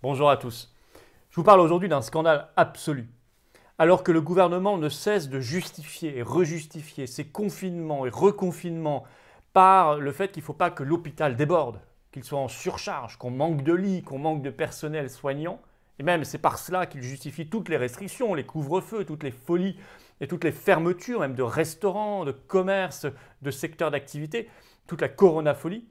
Bonjour à tous. Je vous parle aujourd'hui d'un scandale absolu. Alors que le gouvernement ne cesse de justifier et rejustifier ses confinements et reconfinements par le fait qu'il ne faut pas que l'hôpital déborde, qu'il soit en surcharge, qu'on manque de lits, qu'on manque de personnel soignant, et même c'est par cela qu'il justifie toutes les restrictions, les couvre-feux, toutes les folies et toutes les fermetures, même de restaurants, de commerces, de secteurs d'activité, toute la coronafolie,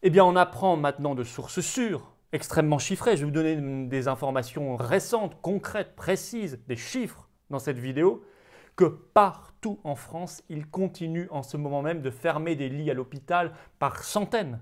eh bien on apprend maintenant de sources sûres, extrêmement chiffrées. Je vais vous donner des informations récentes, concrètes, précises, des chiffres dans cette vidéo, que partout en France, ils continuent en ce moment même de fermer des lits à l'hôpital par centaines,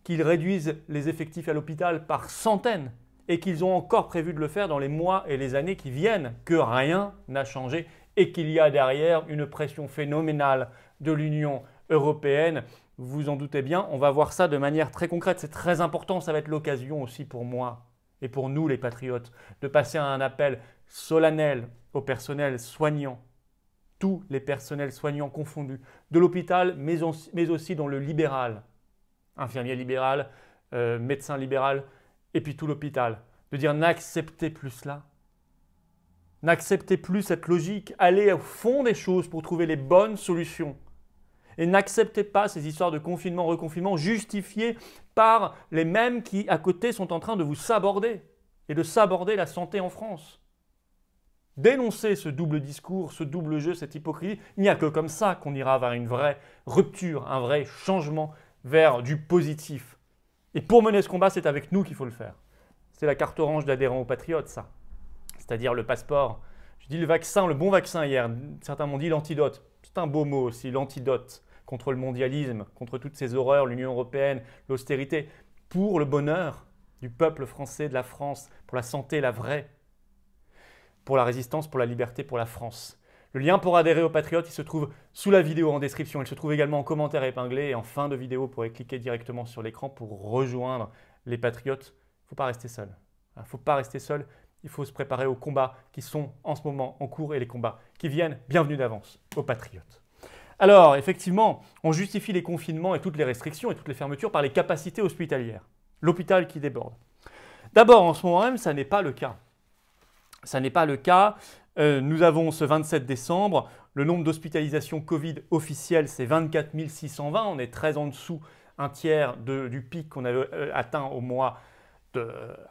qu'ils réduisent les effectifs à l'hôpital par centaines et qu'ils ont encore prévu de le faire dans les mois et les années qui viennent, que rien n'a changé et qu'il y a derrière une pression phénoménale de l'Union européenne. Vous vous en doutez bien, on va voir ça de manière très concrète. C'est très important, ça va être l'occasion aussi pour moi et pour nous les patriotes de passer un appel solennel au personnel soignant, tous les personnels soignants confondus, de l'hôpital mais aussi dans le libéral, infirmier libéral, médecin libéral et puis tout l'hôpital, de dire n'acceptez plus cela. N'acceptez plus cette logique, allez au fond des choses pour trouver les bonnes solutions. Et n'acceptez pas ces histoires de confinement, reconfinement justifiées par les mêmes qui, à côté, sont en train de vous saborder et de saborder la santé en France. Dénoncez ce double discours, ce double jeu, cette hypocrisie. Il n'y a que comme ça qu'on ira vers une vraie rupture, un vrai changement vers du positif. Et pour mener ce combat, c'est avec nous qu'il faut le faire. C'est la carte orange d'adhérents aux patriotes, ça. C'est-à-dire le passeport. Je dis le vaccin, le bon vaccin hier. Certains m'ont dit l'antidote. C'est un beau mot aussi, l'antidote contre le mondialisme, contre toutes ces horreurs, l'Union européenne, l'austérité, pour le bonheur du peuple français, de la France, pour la santé, la vraie, pour la résistance, pour la liberté, pour la France. Le lien pour adhérer aux Patriotes, il se trouve sous la vidéo en description. Il se trouve également en commentaire épinglé et en fin de vidéo, vous pourrez cliquer directement sur l'écran pour rejoindre les Patriotes. Il ne faut pas rester seul. Il ne faut pas rester seul. Il faut se préparer aux combats qui sont en ce moment en cours et les combats qui viennent. Bienvenue d'avance aux Patriotes. Alors, effectivement, on justifie les confinements et toutes les restrictions et toutes les fermetures par les capacités hospitalières. L'hôpital qui déborde. D'abord, en ce moment même, ça n'est pas le cas. Ça n'est pas le cas. Nous avons ce 27 décembre, le nombre d'hospitalisations Covid officielles, c'est 24 620. On est très en dessous, un tiers du pic qu'on avait atteint au mois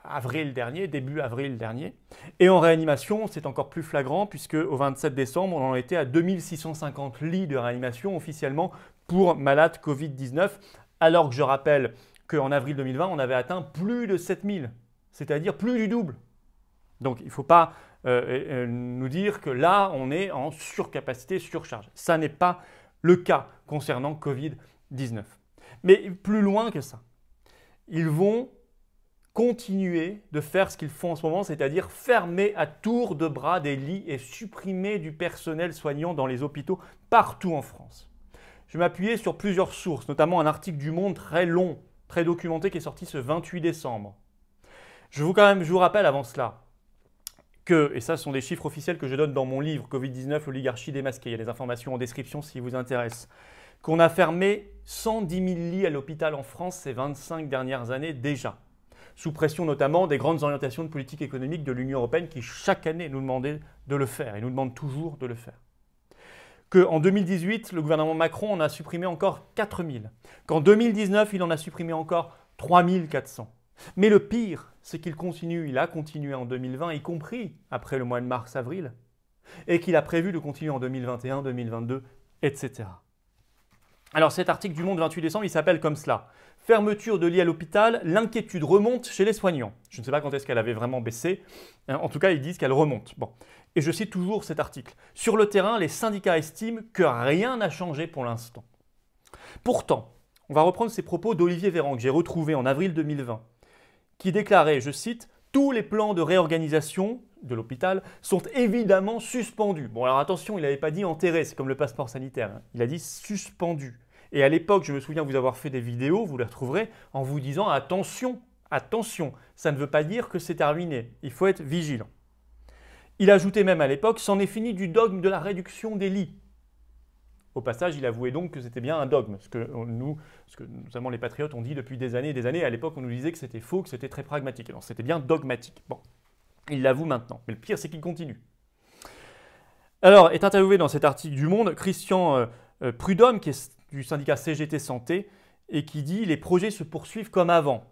avril dernier, début avril dernier. Et en réanimation, c'est encore plus flagrant puisque au 27 décembre, on en était à 2650 lits de réanimation officiellement pour malades Covid-19, alors que je rappelle qu'en avril 2020, on avait atteint plus de 7000, c'est-à-dire plus du double. Donc il ne faut pas nous dire que là, on est en surcapacité, surcharge. Ça n'est pas le cas concernant Covid-19. Mais plus loin que ça, ils vont continuer de faire ce qu'ils font en ce moment, c'est-à-dire fermer à tour de bras des lits et supprimer du personnel soignant dans les hôpitaux partout en France. Je vais m'appuyer sur plusieurs sources, notamment un article du Monde très long, très documenté qui est sorti ce 28 décembre. Je vous rappelle avant cela que, et ça ce sont des chiffres officiels que je donne dans mon livre Covid-19, l'oligarchie démasquée, il y a des informations en description si vous intéresse, qu'on a fermé 110 000 lits à l'hôpital en France ces 25 dernières années déjà, sous pression notamment des grandes orientations de politique économique de l'Union européenne qui chaque année nous demandaient de le faire et nous demandent toujours de le faire. Qu'en 2018, le gouvernement Macron en a supprimé encore 4 000, qu'en 2019, il en a supprimé encore 3 400. Mais le pire, c'est qu'il continue, il a continué en 2020, y compris après le mois de mars-avril, et qu'il a prévu de continuer en 2021, 2022, etc. Alors cet article du Monde 28 décembre, il s'appelle comme cela. Fermeture de lits à l'hôpital, l'inquiétude remonte chez les soignants. Je ne sais pas quand est-ce qu'elle avait vraiment baissé. En tout cas, ils disent qu'elle remonte. Bon. Et je cite toujours cet article. Sur le terrain, les syndicats estiment que rien n'a changé pour l'instant. Pourtant, on va reprendre ces propos d'Olivier Véran que j'ai retrouvé en avril 2020, qui déclarait, je cite, « Tous les plans de réorganisation de l'hôpital sont évidemment suspendus. » Bon, alors attention, il n'avait pas dit enterrés, c'est comme le passeport sanitaire. Hein. Il a dit suspendus. Et à l'époque, je me souviens vous avoir fait des vidéos, vous les retrouverez, en vous disant « Attention, attention, ça ne veut pas dire que c'est terminé. Il faut être vigilant. » Il ajoutait même à l'époque « C'en est fini du dogme de la réduction des lits. » Au passage, il avouait donc que c'était bien un dogme, ce que nous, notamment les patriotes, ont dit depuis des années et des années. À l'époque, on nous disait que c'était faux, que c'était très pragmatique. Alors, c'était bien dogmatique. Bon, il l'avoue maintenant. Mais le pire, c'est qu'il continue. Alors, est interviewé dans cet article du Monde, Christian Prudhomme, qui est du syndicat CGT Santé, et qui dit « Les projets se poursuivent comme avant ».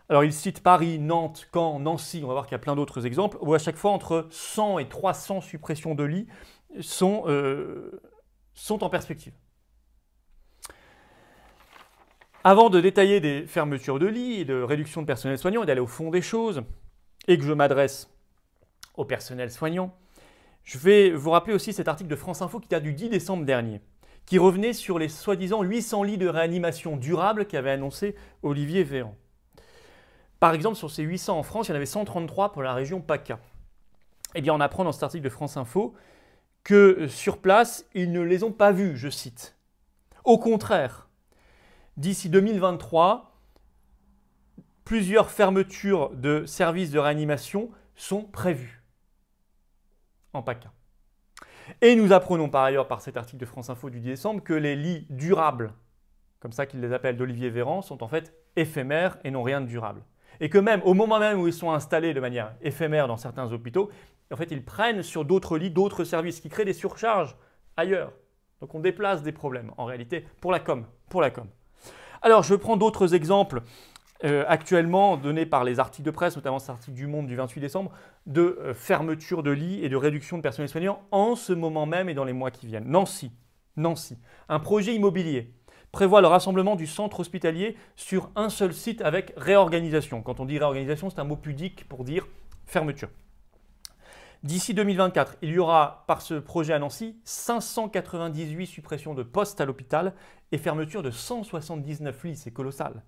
Alors, il cite Paris, Nantes, Caen, Nancy, on va voir qu'il y a plein d'autres exemples, où à chaque fois, entre 100 et 300 suppressions de lits sont en perspective. Avant de détailler des fermetures de lits et de réduction de personnel soignant et d'aller au fond des choses, et que je m'adresse au personnel soignant, je vais vous rappeler aussi cet article de France Info qui date du 10 décembre dernier, qui revenait sur les soi-disant 800 lits de réanimation durable qu'avait annoncé Olivier Véran. Par exemple, sur ces 800 en France, il y en avait 133 pour la région PACA. Eh bien, on apprend dans cet article de France Info que sur place, ils ne les ont pas vus, je cite. Au contraire, d'ici 2023, plusieurs fermetures de services de réanimation sont prévues en PACA. Et nous apprenons par ailleurs par cet article de France Info du 10 décembre que les lits durables, comme ça qu'ils les appellent d'Olivier Véran, sont en fait éphémères et n'ont rien de durable. Et que même au moment même où ils sont installés de manière éphémère dans certains hôpitaux, en fait ils prennent sur d'autres lits, d'autres services qui créent des surcharges ailleurs. Donc on déplace des problèmes en réalité pour la com. Alors je prends d'autres exemples actuellement donnés par les articles de presse, notamment cet article du Monde du 28 décembre, de fermeture de lits et de réduction de personnel soignant en ce moment même et dans les mois qui viennent. Nancy, un projet immobilier prévoit le rassemblement du centre hospitalier sur un seul site avec réorganisation. Quand on dit réorganisation, c'est un mot pudique pour dire fermeture. D'ici 2024, il y aura par ce projet à Nancy 598 suppressions de postes à l'hôpital et fermeture de 179 lits, c'est colossal.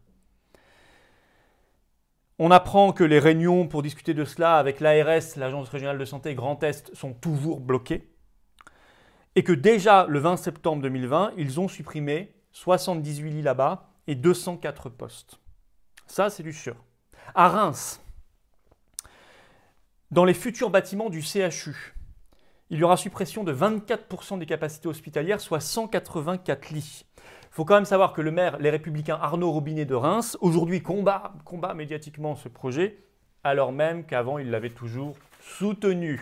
On apprend que les réunions pour discuter de cela avec l'ARS, l'Agence régionale de santé Grand Est, sont toujours bloquées et que déjà le 20 septembre 2020, ils ont supprimé 78 lits là-bas et 204 postes. Ça, c'est du sûr. À Reims, dans les futurs bâtiments du CHU, il y aura suppression de 24% des capacités hospitalières, soit 184 lits. Il faut quand même savoir que le maire, les Républicains Arnaud Robinet de Reims, aujourd'hui combat médiatiquement ce projet, alors même qu'avant il l'avait toujours soutenu.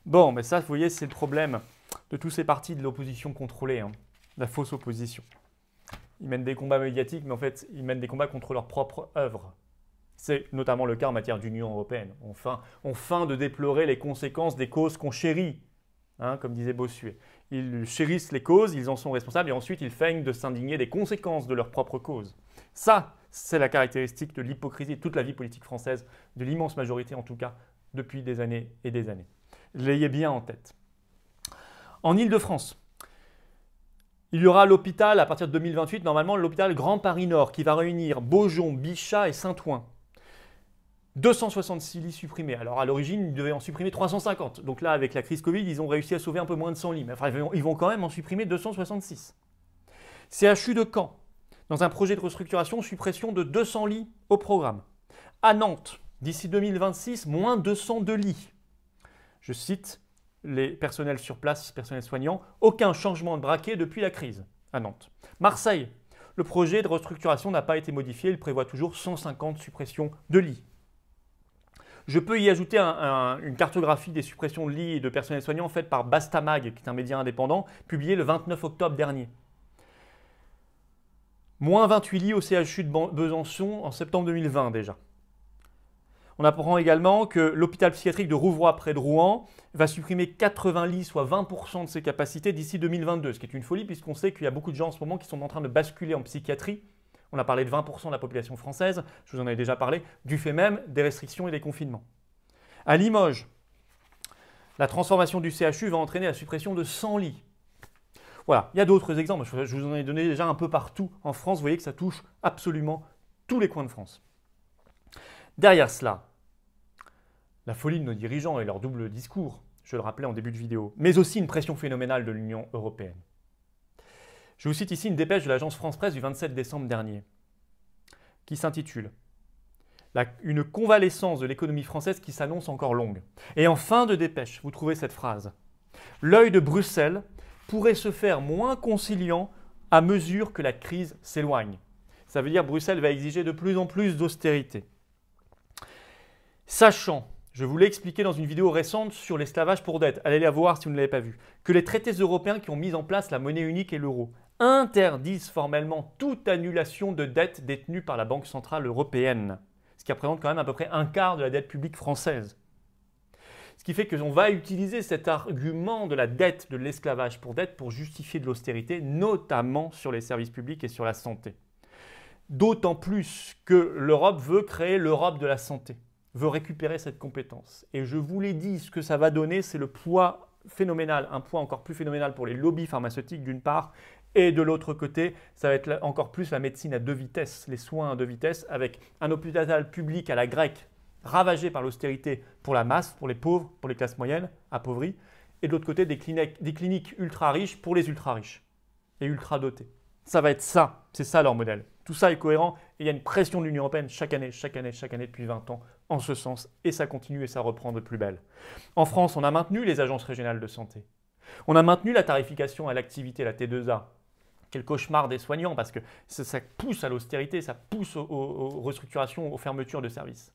Bon, mais ça, vous voyez, c'est le problème de tous ces partis de l'opposition contrôlée, la fausse opposition. Ils mènent des combats médiatiques, mais en fait, ils mènent des combats contre leur propre œuvre. C'est notamment le cas en matière d'Union européenne. On feint de déplorer les conséquences des causes qu'on chérit, comme disait Bossuet. Ils chérissent les causes, ils en sont responsables, et ensuite ils feignent de s'indigner des conséquences de leur propre cause. Ça, c'est la caractéristique de l'hypocrisie de toute la vie politique française, de l'immense majorité en tout cas, depuis des années et des années. L'ayez bien en tête. En Île-de-France, il y aura l'hôpital, à partir de 2028, normalement l'hôpital Grand Paris Nord, qui va réunir Beaujon, Bichat et Saint-Ouen. 266 lits supprimés. Alors à l'origine, ils devaient en supprimer 350. Donc là, avec la crise Covid, ils ont réussi à sauver un peu moins de 100 lits. Mais enfin, ils vont quand même en supprimer 266. CHU de Caen, dans un projet de restructuration, suppression de 200 lits au programme. À Nantes, d'ici 2026, moins 202 lits. Je cite les personnels sur place, personnels soignants, aucun changement de braquet depuis la crise à Nantes. Marseille, le projet de restructuration n'a pas été modifié, il prévoit toujours 150 suppressions de lits. Je peux y ajouter une cartographie des suppressions de lits et de personnel soignant faite par Bastamag, qui est un média indépendant, publié le 29 octobre dernier. Moins 28 lits au CHU de Besançon en septembre 2020 déjà. On apprend également que l'hôpital psychiatrique de Rouvroy près de Rouen va supprimer 80 lits, soit 20% de ses capacités d'ici 2022, ce qui est une folie puisqu'on sait qu'il y a beaucoup de gens en ce moment qui sont en train de basculer en psychiatrie. On a parlé de 20% de la population française, je vous en avais déjà parlé, du fait même des restrictions et des confinements. À Limoges, la transformation du CHU va entraîner la suppression de 100 lits. Voilà, il y a d'autres exemples, je vous en ai donné déjà un peu partout en France, vous voyez que ça touche absolument tous les coins de France. Derrière cela, la folie de nos dirigeants et leur double discours, je le rappelais en début de vidéo, mais aussi une pression phénoménale de l'Union européenne. Je vous cite ici une dépêche de l'agence France-Presse du 27 décembre dernier, qui s'intitule « Une convalescence de l'économie française qui s'annonce encore longue ». Et en fin de dépêche, vous trouvez cette phrase « L'œil de Bruxelles pourrait se faire moins conciliant à mesure que la crise s'éloigne. Ça veut dire que Bruxelles va exiger de plus en plus d'austérité. Sachant, je vous l'ai expliqué dans une vidéo récente sur l'esclavage pour dette, allez la voir si vous ne l'avez pas vu, que les traités européens qui ont mis en place la monnaie unique et l'euro interdisent formellement toute annulation de dette détenue par la Banque centrale européenne, ce qui représente quand même à peu près un quart de la dette publique française. Ce qui fait qu'on va utiliser cet argument de la dette, de l'esclavage pour dette, pour justifier de l'austérité, notamment sur les services publics et sur la santé. D'autant plus que l'Europe veut créer l'Europe de la santé, veut récupérer cette compétence. Et je vous l'ai dit, ce que ça va donner, c'est le poids phénoménal, un poids encore plus phénoménal pour les lobbies pharmaceutiques d'une part, et de l'autre côté, ça va être encore plus la médecine à deux vitesses, les soins à deux vitesses, avec un hôpital public à la grecque, ravagé par l'austérité pour la masse, pour les pauvres, pour les classes moyennes, appauvries, et de l'autre côté, des cliniques ultra riches pour les ultra riches et ultra dotés. Ça va être ça, c'est ça leur modèle. Tout ça est cohérent et il y a une pression de l'Union européenne chaque année depuis 20 ans en ce sens et ça continue et ça reprend de plus belle. En France, on a maintenu les agences régionales de santé. On a maintenu la tarification à l'activité, la T2A. Quel cauchemar des soignants parce que ça pousse à l'austérité, ça pousse aux restructurations, aux fermetures de services.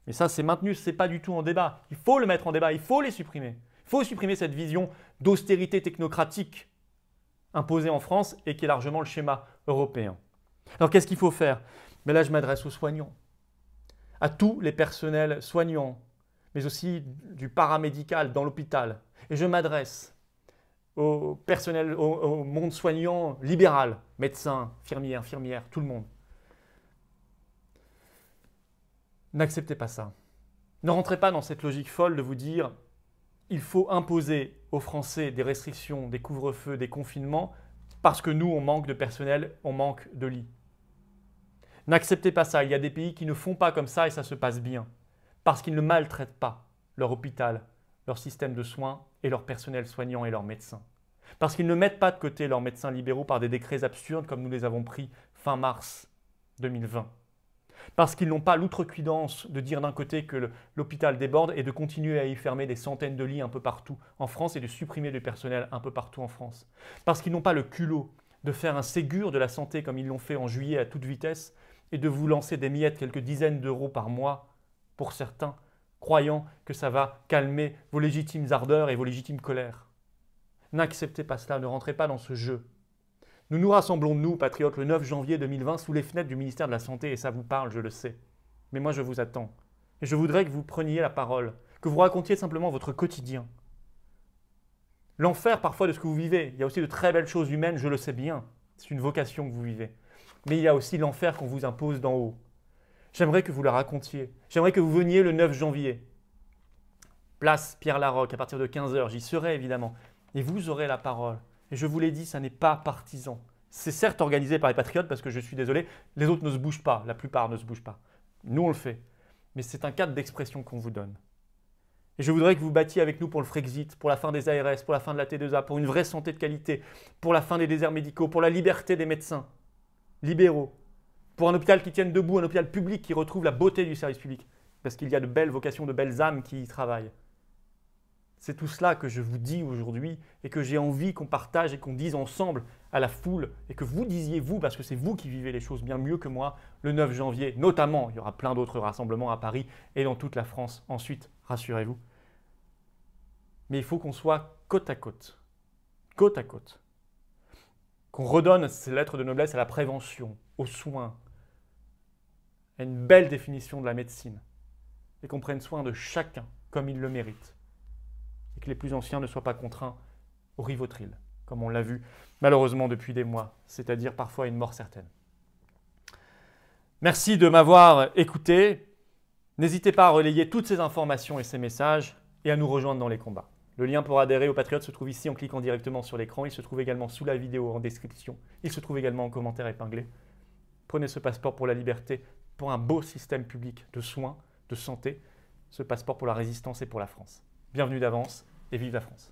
Mais ça, c'est maintenu, ce n'est pas du tout en débat. Il faut le mettre en débat, il faut les supprimer. Il faut supprimer cette vision d'austérité technocratique imposée en France et qui est largement le schéma européen. Alors qu'est-ce qu'il faut faire? Mais là, je m'adresse aux soignants, à tous les personnels soignants, mais aussi du paramédical dans l'hôpital. Et je m'adresse au personnel, au monde soignant libéral, médecins, infirmières, tout le monde. N'acceptez pas ça. Ne rentrez pas dans cette logique folle de vous dire il faut imposer aux Français des restrictions, des couvre-feux, des confinements parce que nous, on manque de personnel, on manque de lits. N'acceptez pas ça. Il y a des pays qui ne font pas comme ça et ça se passe bien parce qu'ils ne maltraitent pas leur hôpital, leur système de soins et leur personnel soignant et leurs médecins. Parce qu'ils ne mettent pas de côté leurs médecins libéraux par des décrets absurdes comme nous les avons pris fin mars 2020. Parce qu'ils n'ont pas l'outrecuidance de dire d'un côté que l'hôpital déborde et de continuer à y fermer des centaines de lits un peu partout en France et de supprimer du personnel un peu partout en France. Parce qu'ils n'ont pas le culot de faire un Ségur de la santé comme ils l'ont fait en juillet à toute vitesse et de vous lancer des miettes, quelques dizaines d'euros par mois pour certains, croyant que ça va calmer vos légitimes ardeurs et vos légitimes colères. N'acceptez pas cela, ne rentrez pas dans ce jeu. Nous nous rassemblons, nous, patriotes, le 9 janvier 2020 sous les fenêtres du ministère de la Santé et ça vous parle, je le sais. Mais moi, je vous attends. Et je voudrais que vous preniez la parole, que vous racontiez simplement votre quotidien. L'enfer parfois de ce que vous vivez. Il y a aussi de très belles choses humaines, je le sais bien. C'est une vocation que vous vivez. Mais il y a aussi l'enfer qu'on vous impose d'en haut. J'aimerais que vous le racontiez. J'aimerais que vous veniez le 9 janvier. Place Pierre Laroque, à partir de 15 h. J'y serai évidemment. Et vous aurez la parole. Et je vous l'ai dit, ça n'est pas partisan. C'est certes organisé par les patriotes parce que je suis désolé, les autres ne se bougent pas, la plupart ne se bougent pas. Nous, on le fait. Mais c'est un cadre d'expression qu'on vous donne. Et je voudrais que vous battiez avec nous pour le Frexit, pour la fin des ARS, pour la fin de la T2A, pour une vraie santé de qualité, pour la fin des déserts médicaux, pour la liberté des médecins libéraux, pour un hôpital qui tienne debout, un hôpital public qui retrouve la beauté du service public, parce qu'il y a de belles vocations, de belles âmes qui y travaillent. C'est tout cela que je vous dis aujourd'hui et que j'ai envie qu'on partage et qu'on dise ensemble à la foule et que vous disiez vous, parce que c'est vous qui vivez les choses bien mieux que moi, le 9 janvier notamment. Il y aura plein d'autres rassemblements à Paris et dans toute la France ensuite, rassurez-vous. Mais il faut qu'on soit côte à côte, qu'on redonne ces lettres de noblesse à la prévention, aux soins, à une belle définition de la médecine et qu'on prenne soin de chacun comme il le mérite. Et que les plus anciens ne soient pas contraints au Rivotril, comme on l'a vu malheureusement depuis des mois, c'est-à-dire parfois une mort certaine. Merci de m'avoir écouté. N'hésitez pas à relayer toutes ces informations et ces messages et à nous rejoindre dans les combats. Le lien pour adhérer aux Patriotes se trouve ici en cliquant directement sur l'écran. Il se trouve également sous la vidéo en description. Il se trouve également en commentaire épinglé. Prenez ce passeport pour la liberté, pour un beau système public de soins, de santé, ce passeport pour la résistance et pour la France. Bienvenue d'avance et vive la France.